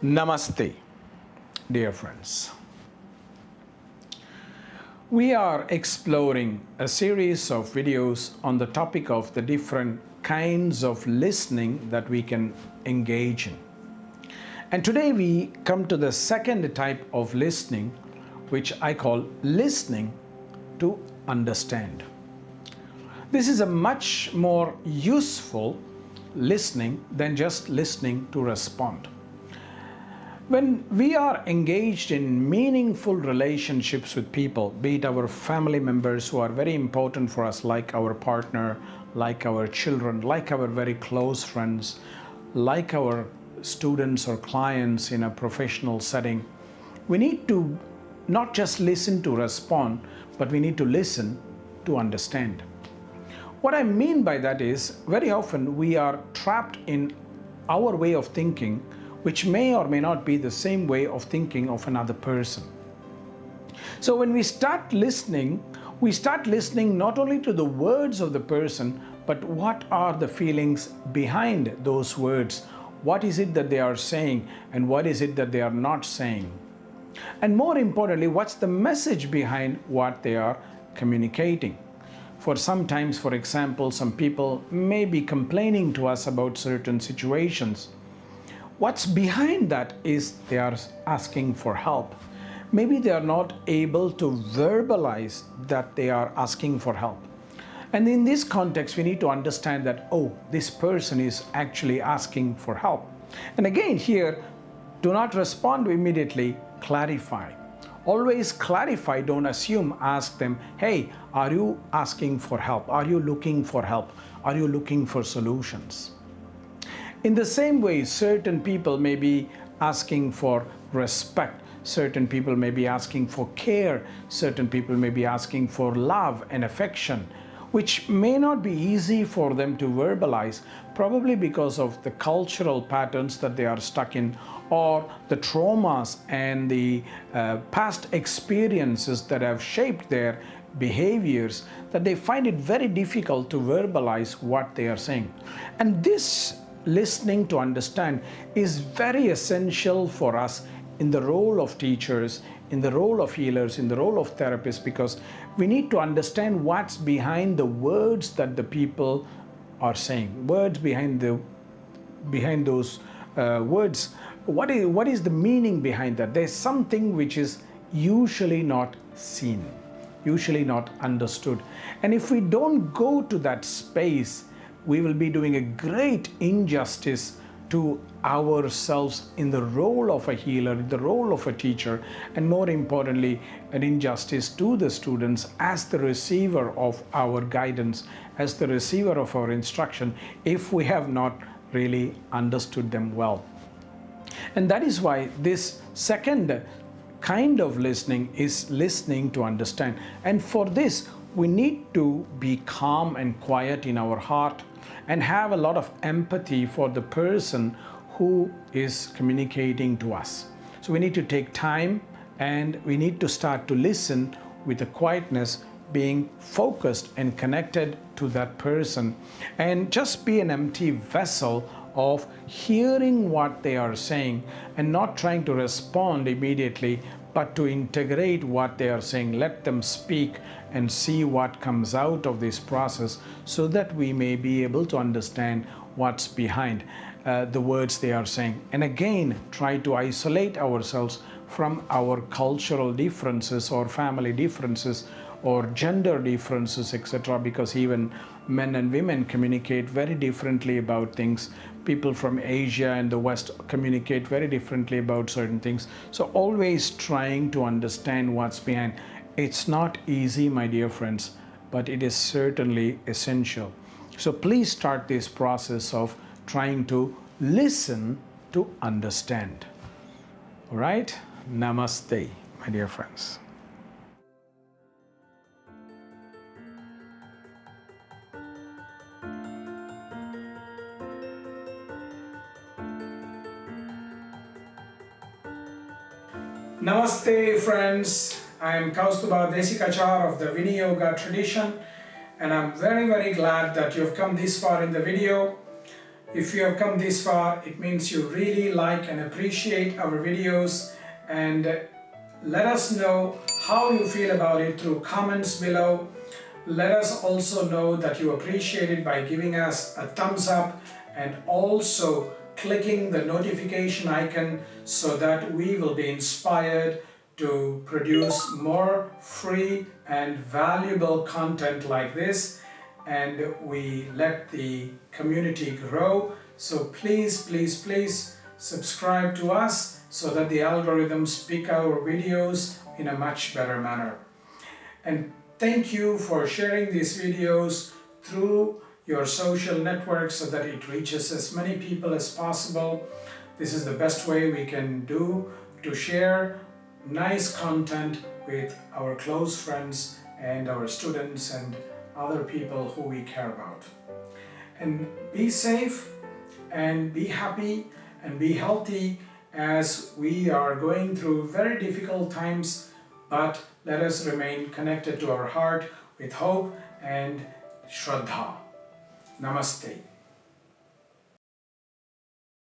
Namaste, dear friends. We are exploring a series of videos on the topic of the different kinds of listening that we can engage in. And today we come to the second type of listening, which I call listening to understand. This is a much more useful listening than just listening to respond. When we are engaged in meaningful relationships with people, be it our family members who are very important for us, like our partner, like our children, like our very close friends, like our students or clients in a professional setting, we need to not just listen to respond, but we need to listen to understand. What I mean by that is, very often we are trapped in our way of thinking, which may or may not be the same way of thinking of another person. So when we start listening not only to the words of the person, but what are the feelings behind those words? What is it that they are saying and what is it that they are not saying? And more importantly, what's the message behind what they are communicating? For sometimes, for example, some people may be complaining to us about certain situations. What's behind that is they are asking for help. Maybe they are not able to verbalize that they are asking for help. And in this context, we need to understand that, this person is actually asking for help. And again, here, do not respond immediately, clarify. Always clarify, don't assume, ask them, hey, are you asking for help? Are you looking for help? Are you looking for solutions? In the same way, certain people may be asking for respect, certain people may be asking for care, certain people may be asking for love and affection, which may not be easy for them to verbalize, probably because of the cultural patterns that they are stuck in, or the traumas and the past experiences that have shaped their behaviors, that they find it very difficult to verbalize what they are saying. And this listening to understand is very essential for us in the role of teachers, in the role of healers, in the role of therapists, because we need to understand what's behind the words that the people are saying, words behind those words. What is the meaning behind that? There's something which is usually not seen, usually not understood. And if we don't go to that space, we will be doing a great injustice to ourselves in the role of a healer, in the role of a teacher, and more importantly, an injustice to the students as the receiver of our guidance, as the receiver of our instruction, if we have not really understood them well. And that is why this second kind of listening is listening to understand. And for this, we need to be calm and quiet in our heart and have a lot of empathy for the person who is communicating to us. So we need to take time and we need to start to listen with a quietness, being focused and connected to that person, and just be an empty vessel of hearing what they are saying and not trying to respond immediately, but to integrate what they are saying. Let them speak and see what comes out of this process so that we may be able to understand what's behind the words they are saying. And again, try to isolate ourselves from our cultural differences or family differences or gender differences, etc., because even men and women communicate very differently about things. People from Asia and the West communicate very differently about certain things. So always trying to understand what's behind. It's not easy, my dear friends, but it is certainly essential. So please start this process of trying to listen to understand. All right? Namaste, my dear friends. Namaste, friends. I am Kausthub, Desikachar of the Viniyoga tradition, and I'm very, very glad that you've come this far in the video. If you have come this far, it means you really like and appreciate our videos, and let us know how you feel about it through comments below. Let us also know that you appreciate it by giving us a thumbs up and also clicking the notification icon so that we will be inspired to produce more free and valuable content like this, and we let the community grow. So please subscribe to us so that the algorithms pick our videos in a much better manner. And thank you for sharing these videos through your social networks so that it reaches as many people as possible. This is the best way we can do to share nice content with our close friends and our students and other people who we care about. And be safe and be happy and be healthy as we are going through very difficult times, but let us remain connected to our heart with hope and Shraddha. Namaste.